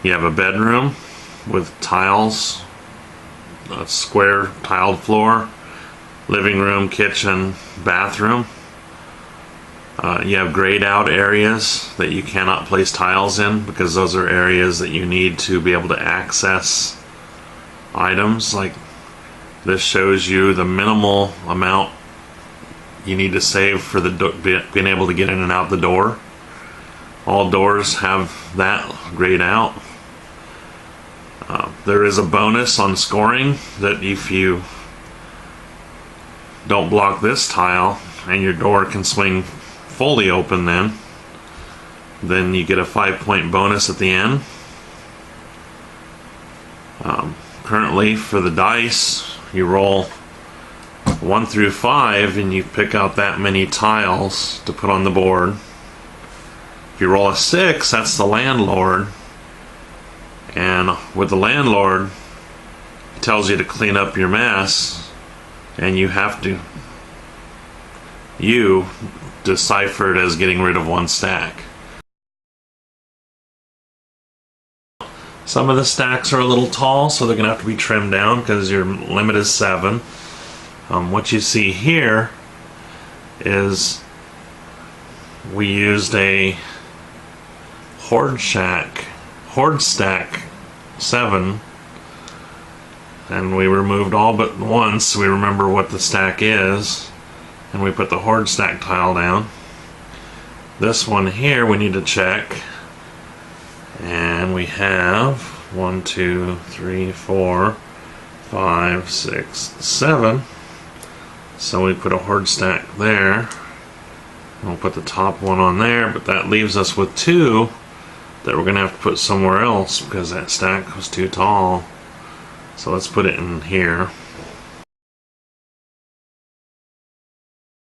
You have a bedroom with tiles, a square tiled floor, living room, kitchen, bathroom. You have grayed out areas that you cannot place tiles in because those are areas that you need to be able to access items. Like this shows you the minimal amount you need to save for being able to get in and out the door. All doors have that grayed out. There is a bonus on scoring that if you don't block this tile and your door can swing fully open, then you get a 5-point bonus at the end. Currently for the dice, you roll 1 through 5 and you pick out that many tiles to put on the board. If you roll a 6, that's the landlord, and with the landlord it tells you to clean up your mess, and you have to decipher it as getting rid of 1 stack. Some of the stacks are a little tall, so they're going to have to be trimmed down because your limit is 7. What you see here is we used a Hoard Stack 7, and we removed all but one so we remember what the stack is, and we put the Hoard Stack tile down. This one here we need to check, and we have 1, 2, 3, 4, 5, 6, 7. So we put a Hoard Stack there. We'll put the top one on there, but that leaves us with 2 that we're going to have to put somewhere else because that stack was too tall. So let's put it in here.